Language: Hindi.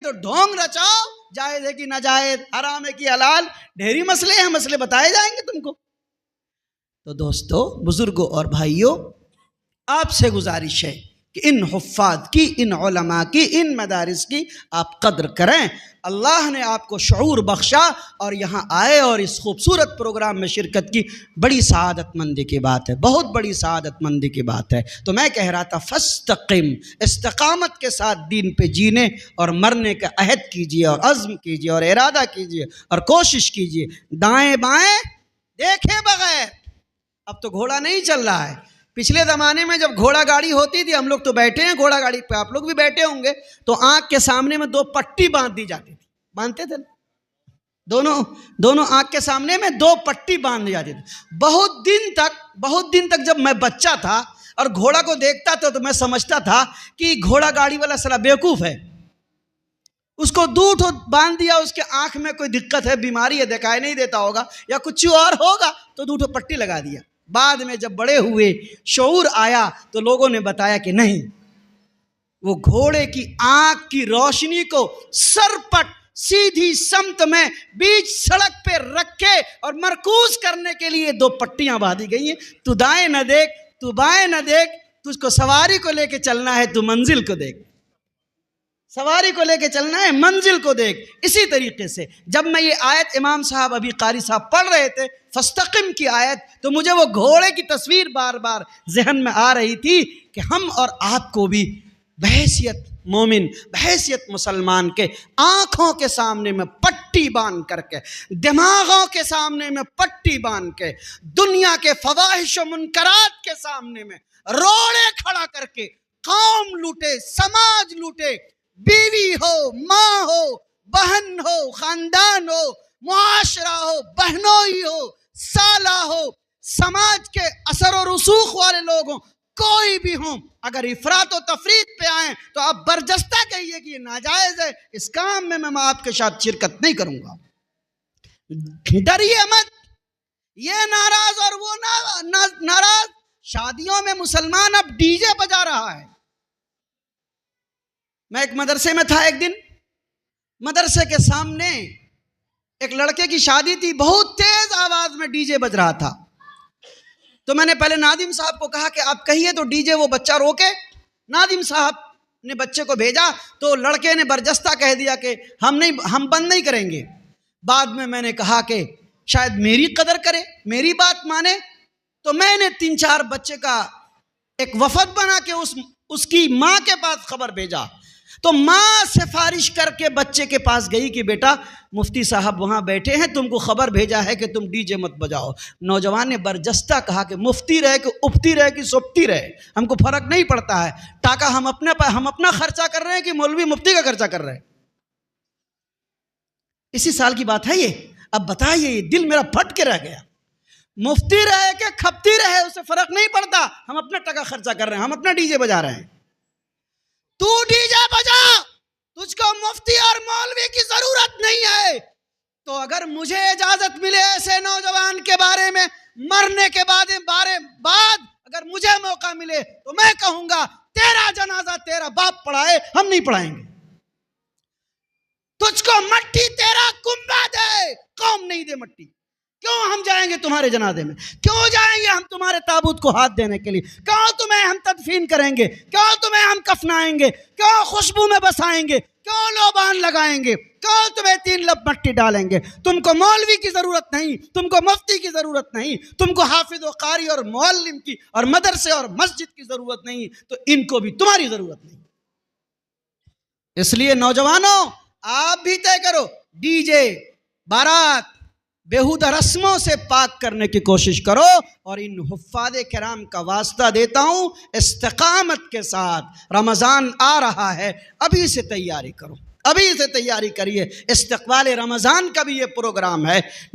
तो ढोंग रचाओ, जायज़ है कि नाजायज़, हराम है कि हलाल, ढेरी मसले हैं, मसले बताए जाएंगे तुमको। तो दोस्तों, बुजुर्गों और भाइयों, आपसे गुजारिश है कि इन हुफ़्फ़ाज़ की, इन उलमा की, इन मदारिस की आप कद्र करें। अल्लाह ने आपको शऊर बख्शा और यहाँ आए और इस खूबसूरत प्रोग्राम में शिरकत की, बड़ी सआदतमंदी की बात है, बहुत बड़ी सआदतमंदी की बात है। तो मैं कह रहा था, फस्तक़िम, इस्तिक़ामत के साथ दीन पे जीने और मरने का अहद कीजिए और अज़्म कीजिए और इरादा कीजिए और कोशिश कीजिए, दाएँ बाएँ देखे बगैर। अब तो घोड़ा नहीं चल रहा है। पिछले ज़माने में जब घोड़ा गाड़ी होती थी, हम लोग तो बैठे हैं घोड़ा गाड़ी पे, आप लोग भी बैठे होंगे, तो आँख के सामने में 2 पट्टी बांध दी जाती थी, बांधते थे, दोनों आँख के सामने में 2 पट्टी बांध दी जाती थी। बहुत दिन तक जब मैं बच्चा था और घोड़ा को देखता था तो मैं समझता था कि घोड़ा गाड़ी वाला साला बेवकूफ़ है, उसको 2 बांध दिया, उसके आँख में कोई दिक्कत है, बीमारी है, दिखाई नहीं देता होगा या कुछ और होगा, तो 2 पट्टी लगा दिया। बाद में जब बड़े हुए, शऊर आया, तो लोगों ने बताया कि नहीं, वो घोड़े की आंख की रोशनी को सरपट सीधी समत में बीच सड़क पे रखे और मरकूज करने के लिए 2 पट्टियां बांधी गई हैं। तू दाएं न देख, तू बाएं न देख, तुझको सवारी को लेके चलना है, तू मंजिल को देख, सवारी को लेके चलना है, मंजिल को देख। इसी तरीके से जब मैं ये आयत इमाम साहब अभी कारी साहब पढ़ रहे थे, फस्तक़िम की आयत, तो मुझे वो घोड़े की तस्वीर बार बार जहन में आ रही थी कि हम और आपको भी बहैसियत मोमिन, बहैसियत मुसलमान के आँखों के सामने में पट्टी बांध करके, दिमागों के सामने में पट्टी बांध के, दुनिया के फवाहिश व मुनकरात के सामने में रोड़े खड़ा करके कौम लूटे, समाज लूटे, बीवी हो, माँ हो, बहन हो, खानदान हो, मुआशरा हो, बहनोई हो, साला हो, समाज के असर और रसूख वाले लोग हों, कोई भी हों, अगर इफरात और तफरीत पे आए तो आप बरजस्ता कहिए कि ये नाजायज है, इस काम में मैं आपके साथ शिरकत नहीं करूंगा। डरिए मत, ये नाराज और वो नाराज। शादियों में मुसलमान अब डीजे बजा रहा है। मैं एक मदरसे में था एक दिन, मदरसे के सामने एक लड़के की शादी थी, बहुत तेज आवाज में डीजे बज रहा था। तो मैंने पहले नादिम साहब को कहा कि आप कहिए तो डीजे वो बच्चा रोके। नादिम साहब ने बच्चे को भेजा, तो लड़के ने बरजस्ता कह दिया कि हम बंद नहीं करेंगे। बाद में मैंने कहा कि शायद मेरी कदर करे, मेरी बात माने, तो मैंने 3-4 बच्चे का एक वफद बना के उसकी माँ के पास खबर भेजा। तो माँ सिफारिश करके बच्चे के पास गई कि बेटा, मुफ्ती साहब वहाँ बैठे हैं, तुमको खबर भेजा है कि तुम डीजे मत बजाओ। नौजवान ने बरजस्ता कहा कि मुफ्ती रहे कि उफ्ती रहे कि सुफ्ती रहे, हमको फर्क नहीं पड़ता है, टाका हम अपना खर्चा कर रहे हैं कि मौलवी मुफ्ती का खर्चा कर रहे हैं। इसी साल की बात है ये। अब बताइए, दिल मेरा फट के रह गया। मुफ्ती रहे कि खपती रहे, उससे फर्क नहीं पड़ता, हम अपना टका खर्चा कर रहे हैं, हम अपना डीजे बजा रहे हैं। तू डीजे बजा, तुझको मुफ्ती और मौलवी की जरूरत नहीं है। तो अगर मुझे इजाजत मिले ऐसे नौजवान के बारे में मरने के बाद अगर मुझे मौका मिले तो मैं कहूंगा, तेरा जनाजा तेरा बाप पढ़ाए, हम नहीं पढ़ाएंगे। तुझको मट्टी तेरा कुंबा दे, कौम नहीं दे मट्टी। क्यों हम जाएंगे तुम्हारे जनाजे में? क्यों जाएंगे हम तुम्हारे ताबूत को हाथ देने के लिए? क्यों तुम्हें हम तदफीन करेंगे? क्यों तुम्हें हम कफनाएंगे? क्यों खुशबू में बसाएंगे? क्यों लोबान लगाएंगे? क्यों तुम्हें 3 लब मट्टी डालेंगे? तुमको मौलवी की जरूरत नहीं, तुमको मुफ्ती की जरूरत नहीं, तुमको हाफिज और कारी और मुअल्लिम की और मदरसे और मस्जिद की जरूरत नहीं, तो इनको भी तुम्हारी जरूरत नहीं। इसलिए नौजवानों, आप भी तय करो, डीजे, बारात, बेहुदा रस्मों से पाक करने की कोशिश करो। और इन हुफ़्फ़ाज़े किराम का वास्ता देता हूँ, इस्तिक़ामत के साथ रमज़ान आ रहा है, अभी से तैयारी करो, अभी से तैयारी करिए। इस्तक़बाल रमज़ान का भी ये प्रोग्राम है।